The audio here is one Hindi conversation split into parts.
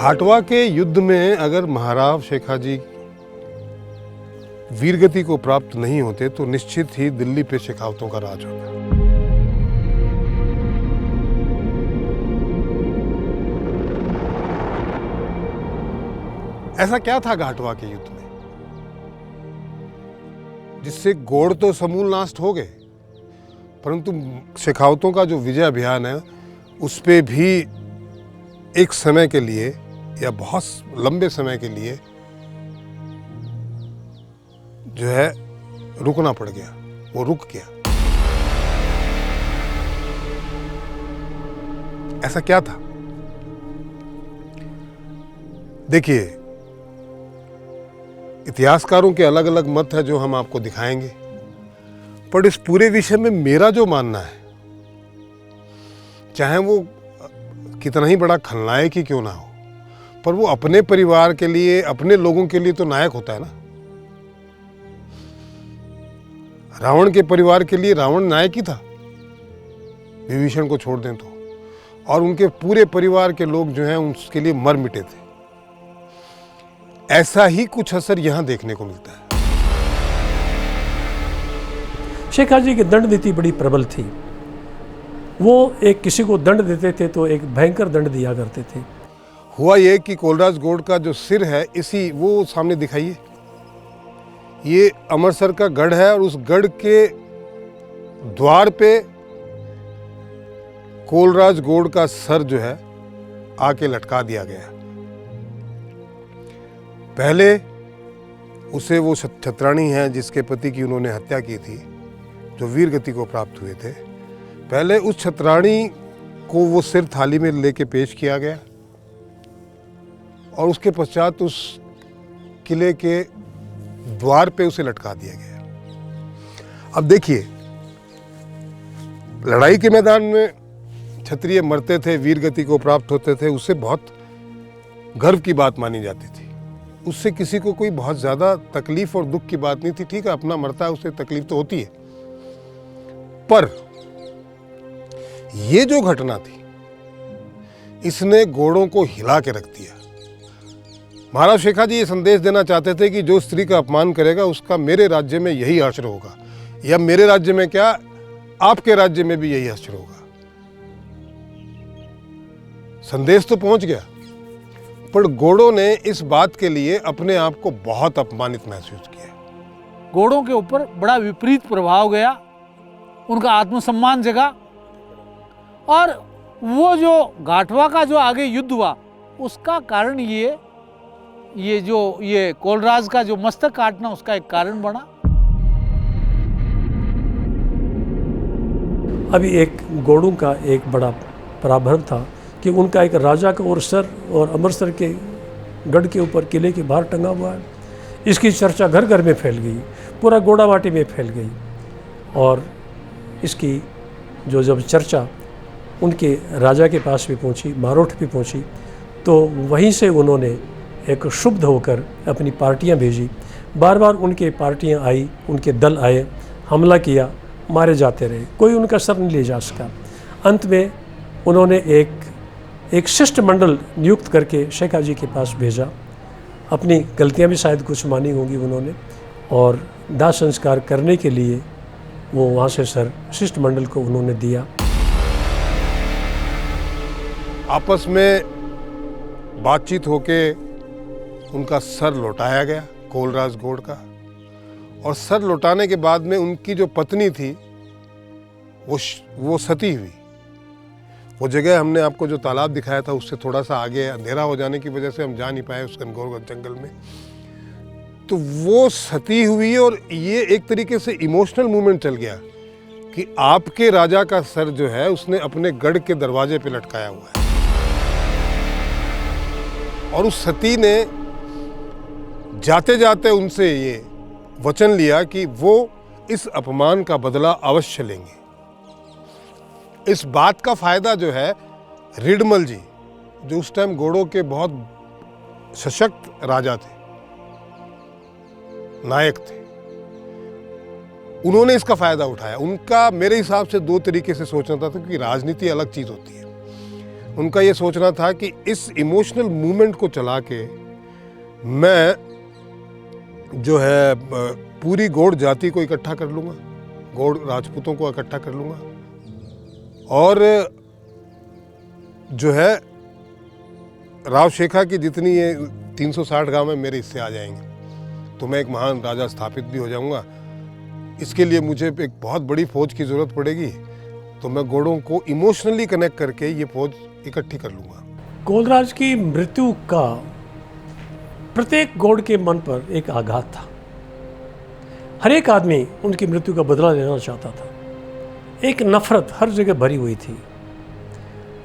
घाटवा के युद्ध में अगर महाराव शेखाजी वीरगति को प्राप्त नहीं होते तो निश्चित ही दिल्ली पे शेखावतों का राज होता। ऐसा क्या था घाटवा के युद्ध में जिससे गोड़ तो समूल नाश हो गए, परंतु शेखावतों का जो विजय अभियान है उस पे भी एक समय के लिए या बहुत लंबे समय के लिए जो है रुकना पड़ गया, वो रुक गया। ऐसा क्या था? देखिए, इतिहासकारों के अलग अलग मत है जो हम आपको दिखाएंगे, पर इस पूरे विषय में मेरा जो मानना है, चाहे वो कितना ही बड़ा खलनायक ही क्यों ना हो, पर वो अपने परिवार के लिए, अपने लोगों के लिए तो नायक होता है ना। रावण के परिवार के लिए रावण नायक ही था, विभीषण को छोड़ दें तो, और उनके पूरे परिवार के लोग जो हैं उसके लिए मर मिटे थे। ऐसा ही कुछ असर यहां देखने को मिलता है। शेखाजी की दंड नीति बड़ी प्रबल थी। वो एक किसी को दंड देते थे तो एक भयंकर दंड दिया करते थे। हुआ ये कि कोलराज गौड़ का जो सिर है, इसी वो सामने दिखाइए, ये अमरसर का गढ़ है और उस गढ़ के द्वार पे कोलराज गौड़ का सर जो है आके लटका दिया गया। पहले उसे वो छत्राणी है जिसके पति की उन्होंने हत्या की थी, जो वीरगति को प्राप्त हुए थे, पहले उस छत्राणी को वो सिर थाली में लेके पेश किया गया और उसके पश्चात उस किले के द्वार पे उसे लटका दिया गया। अब देखिए, लड़ाई के मैदान में क्षत्रिय मरते थे, वीरगति को प्राप्त होते थे, उससे बहुत गर्व की बात मानी जाती थी। उससे किसी को कोई बहुत ज़्यादा तकलीफ और दुख की बात नहीं थी। ठीक है, अपना मरता है, उससे तकलीफ तो होती है, पर ये जो घटना थी इसने घोड़ों को हिला के रख दिया। महाराज शेखाजी ये संदेश देना चाहते थे कि जो स्त्री का अपमान करेगा उसका मेरे राज्य में यही हश्र होगा, या मेरे राज्य में क्या, आपके राज्य में भी यही हश्र होगा। संदेश तो पहुंच गया, पर घोड़ों ने इस बात के लिए अपने आप को बहुत अपमानित महसूस किया। घोड़ों के ऊपर बड़ा विपरीत प्रभाव गया, उनका आत्मसम्मान जगा, और वो जो घाटवा का जो आगे युद्ध हुआ उसका कारण ये कोलराज का जो मस्तक काटना उसका एक कारण बना। अभी एक घोड़ों का एक बड़ा पराभव था कि उनका एक राजा का और सर और अमरसर के गढ़ के ऊपर किले के बाहर टंगा हुआ है। इसकी चर्चा घर घर में फैल गई, पूरा गोड़ावाटी में फैल गई, और इसकी जब चर्चा उनके राजा के पास भी पहुंची, मारोठ भी पहुंची, तो वहीं से उन्होंने एक क्षुब्ध होकर अपनी पार्टियां भेजी। बार बार उनके पार्टियां आई, उनके दल आए, हमला किया, मारे जाते रहे, कोई उनका सर नहीं ले जा सका। अंत में उन्होंने एक शिष्टमंडल नियुक्त करके शेखाजी के पास भेजा। अपनी गलतियां भी शायद कुछ मानी होंगी उन्होंने, और दाह संस्कार करने के लिए वो वहाँ से सर शिष्टमंडल को उन्होंने दिया। आपस में बातचीत होके उनका सर लौटाया गया कोलराज गौड़ का, और सर लौटाने के बाद में उनकी जो पत्नी थी वो सती हुई। वो जगह हमने आपको जो तालाब दिखाया था उससे थोड़ा सा आगे, अंधेरा हो जाने की वजह से हम जा नहीं पाए उस घनघोर जंगल में, तो वो सती हुई। और ये एक तरीके से इमोशनल मूवमेंट चल गया कि आपके राजा का सर जो है उसने अपने गढ़ के दरवाजे पे लटकाया हुआ है, और उस सती ने जाते जाते उनसे ये वचन लिया कि वो इस अपमान का बदला अवश्य लेंगे। इस बात का फायदा जो है रिडमल जी, जो उस टाइम घोड़ों के बहुत सशक्त राजा थे, नायक थे, उन्होंने इसका फायदा उठाया। उनका मेरे हिसाब से दो तरीके से सोचना था, क्योंकि राजनीति अलग चीज होती है उनका ये सोचना था कि इस इमोशनल मूवमेंट को चला के मैं जो है पूरी गौड़ जाति को इकट्ठा कर लूँगा, गौड़ राजपूतों को इकट्ठा कर लूँगा और जो है राव शेखा की जितनी ये 360 गांव में मेरे हिस्से आ जाएंगे, तो मैं एक महान राजा स्थापित भी हो जाऊंगा। इसके लिए मुझे एक बहुत बड़ी फौज की ज़रूरत पड़ेगी, तो मैं गौड़ों को इमोशनली कनेक्ट करके ये फौज इकट्ठी कर लूँगा। कोलराज की मृत्यु का प्रत्येक गौड़ के मन पर एक आघात था। हर एक आदमी उनकी मृत्यु का बदला लेना चाहता था। एक नफरत हर जगह भरी हुई थी।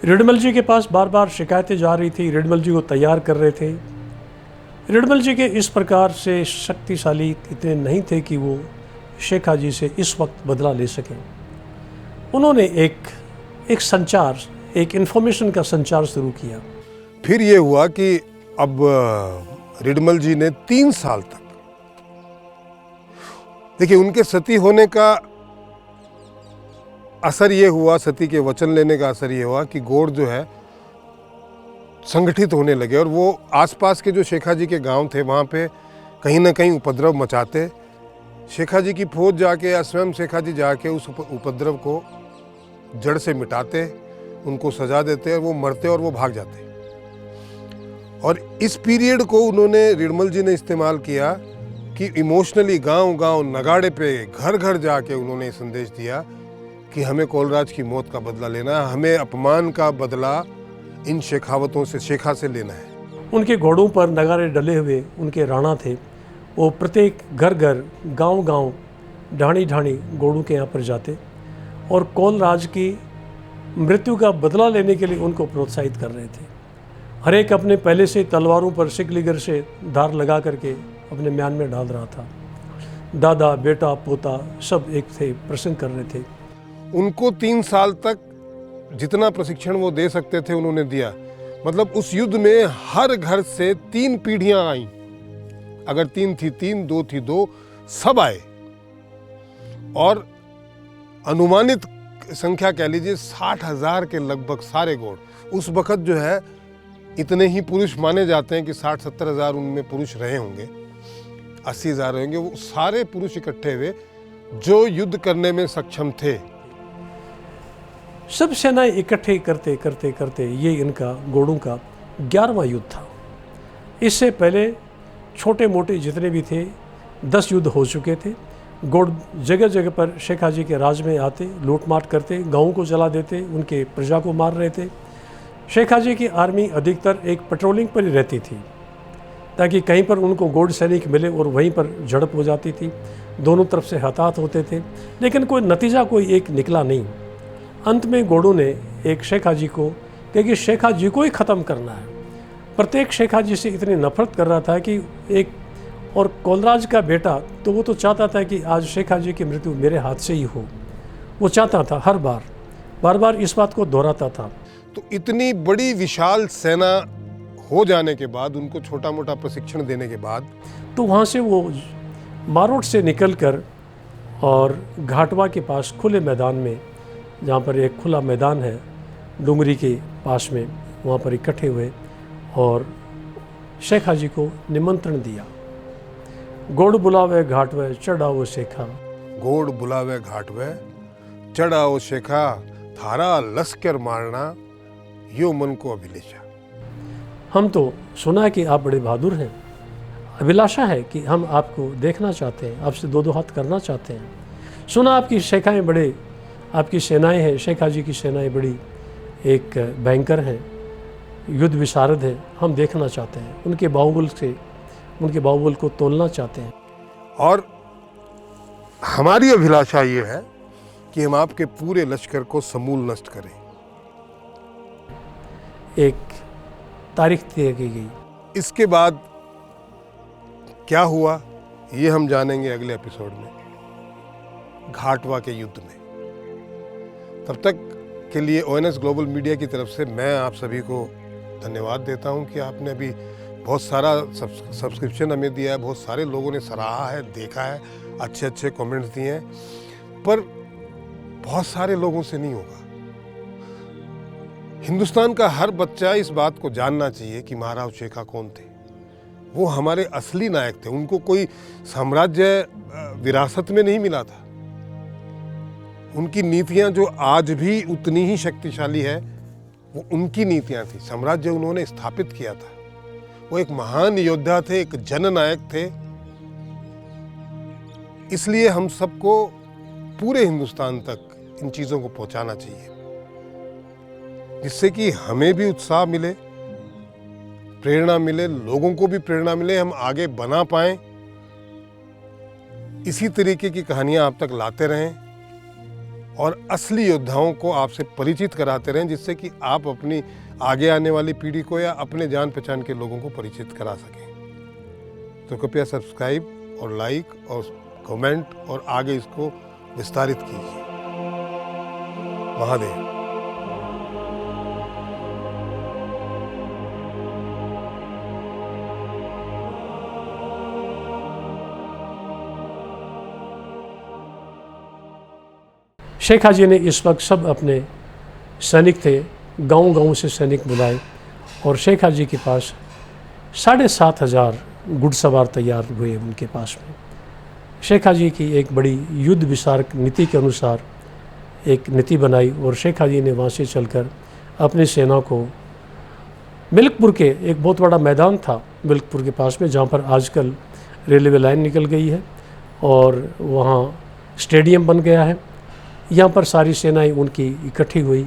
रिडमल जी के पास बार बार शिकायतें जा रही थी, रिडमल जी को तैयार कर रहे थे। रिडमल जी के इस प्रकार से शक्तिशाली इतने नहीं थे कि वो शेखा जी से इस वक्त बदला ले सकें। उन्होंने एक संचार, एक इन्फॉर्मेशन का संचार शुरू किया। फिर ये हुआ कि अब रिडमल जी ने 3 साल तक, देखिए उनके सती होने का असर ये हुआ, सती के वचन लेने का असर ये हुआ कि गौड़ जो है संगठित होने लगे और वो आसपास के जो शेखा जी के गांव थे वहाँ पे कहीं ना कहीं उपद्रव मचाते। शेखा जी की फौज जाके या स्वयं शेखा जी जाके उस उपद्रव को जड़ से मिटाते, उनको सजा देते और वो मरते और वो भाग जाते। और इस पीरियड को उन्होंने, रिडमल जी ने इस्तेमाल किया कि इमोशनली गांव गांव नगाड़े पे घर घर जाके उन्होंने संदेश दिया कि हमें कोलराज की मौत का बदला लेना है, हमें अपमान का बदला इन शेखावतों से, शेखा से लेना है। उनके घोड़ों पर नगारे डले हुए उनके राणा थे। वो प्रत्येक घर घर, गांव गांव, ढाणी ढाणी घोड़ों के यहाँ पर जाते और कोलराज की मृत्यु का बदला लेने के लिए उनको प्रोत्साहित कर रहे थे। हर एक अपने पहले से तलवारों पर शिकलीगर से धार लगा करके अपने म्यान में डाल रहा था। दादा, बेटा, पोता सब एक थे, प्रसंग कर रहे थे। उनको 3 साल तक जितना प्रशिक्षण वो दे सकते थे उन्होंने दिया। मतलब उस युद्ध में हर घर से 3 पीढ़ियां आईं। अगर 3 थी 3, 2 थी 2, सब आए और अनुमानित संख्या कह लीजिए 60,000 के लगभग सारे गौड़। उस वक्त जो है इतने ही पुरुष माने जाते हैं कि 60-70 हज़ार उनमें पुरुष रहे होंगे, 80,000 होंगे। वो सारे पुरुष इकट्ठे हुए जो युद्ध करने में सक्षम थे। सब सेनाएं इकट्ठे करते करते करते ये इनका घोड़ों का 11वां युद्ध था। इससे पहले छोटे मोटे जितने भी थे 10 युद्ध हो चुके थे। घोड़ जगह जगह पर शेखा जी के राज में आते, लूटमाट करते, गाँव को जला देते, उनके प्रजा को मार रहे थे। शेखा जी की आर्मी अधिकतर एक पेट्रोलिंग पर ही रहती थी ताकि कहीं पर उनको घोड़ सैनिक मिले और वहीं पर झड़प हो जाती थी। दोनों तरफ से हताहत होते थे, लेकिन कोई नतीजा कोई एक निकला नहीं। अंत में घोड़ों ने एक शेखा जी को, क्योंकि शेखा जी को ही ख़त्म करना है, प्रत्येक शेखा जी से इतनी नफरत कर रहा था कि एक, और कोलराज का बेटा तो वो तो चाहता था कि आज शेखा जी की मृत्यु मेरे हाथ से ही हो। वो चाहता था, हर बार बार इस बात को दोहराता था। तो इतनी बड़ी विशाल सेना हो जाने के बाद, उनको छोटा मोटा प्रशिक्षण देने के बाद, तो वहाँ से वो मारोट से निकलकर और घाटवा के पास खुले मैदान में, जहाँ पर एक खुला मैदान है डुंगरी के पास में, वहाँ पर इकट्ठे हुए और शेखा जी को निमंत्रण दिया। गोड़ बुलावे घाटवे चढ़ाओ शेखा, गोड़ बुलावे घाटवे चढ़ाओ शेखा, थारा लश्कर मारना यो मन को अभिलाषा। हम तो सुना है कि आप बड़े बहादुर हैं, अभिलाषा है कि हम आपको देखना चाहते हैं, आपसे 2 हाथ करना चाहते हैं। सुना आपकी शेखाएँ बड़े, आपकी सेनाएं हैं, शेखा जी की सेनाएं बड़ी एक भयंकर हैं, युद्ध विशारद है, हम देखना चाहते हैं, उनके बाहुबल को तोलना चाहते हैं। और हमारी अभिलाषा ये है कि हम आपके पूरे लश्कर को समूल नष्ट करें। एक तारीख तय की गई। इसके बाद क्या हुआ ये हम जानेंगे अगले एपिसोड में, घाटवा के युद्ध में। तब तक के लिए ONS ग्लोबल मीडिया की तरफ से मैं आप सभी को धन्यवाद देता हूं कि आपने अभी बहुत सारा सब्सक्रिप्शन हमें दिया है, बहुत सारे लोगों ने सराहा है, देखा है, अच्छे अच्छे कमेंट्स दिए हैं, पर बहुत सारे लोगों से नहीं होगा। हिंदुस्तान का हर बच्चा इस बात को जानना चाहिए कि महाराव शेखा कौन थे। वो हमारे असली नायक थे। उनको कोई साम्राज्य विरासत में नहीं मिला था। उनकी नीतियां जो आज भी उतनी ही शक्तिशाली है, वो उनकी नीतियां थी। साम्राज्य उन्होंने स्थापित किया था। वो एक महान योद्धा थे, एक जननायक थे। इसलिए हम सबको पूरे हिंदुस्तान तक इन चीज़ों को पहुंचाना चाहिए, जिससे कि हमें भी उत्साह मिले, प्रेरणा मिले, लोगों को भी प्रेरणा मिले, हम आगे बना पाएं। इसी तरीके की कहानियां आप तक लाते रहें और असली योद्धाओं को आपसे परिचित कराते रहें, जिससे कि आप अपनी आगे आने वाली पीढ़ी को या अपने जान पहचान के लोगों को परिचित करा सकें। तो कृपया सब्सक्राइब और लाइक और कमेंट और आगे इसको विस्तारित कीजिए। महादेव। शेखा जी ने इस वक्त सब अपने सैनिक थे, गांव-गांव से सैनिक बुलाए और शेखा जी के पास 7,500 घुड़सवार तैयार हुए उनके पास में। शेखा जी की एक बड़ी युद्ध विशारक नीति के अनुसार एक नीति बनाई और शेखा जी ने वहाँ से चलकर अपनी सेना को मिल्कपुर के, एक बहुत बड़ा मैदान था मिल्कपुर के पास में, जहाँ पर आजकल रेलवे लाइन निकल गई है और वहाँ स्टेडियम बन गया है। यहाँ पर सारी सेनाएं उनकी इकट्ठी हुई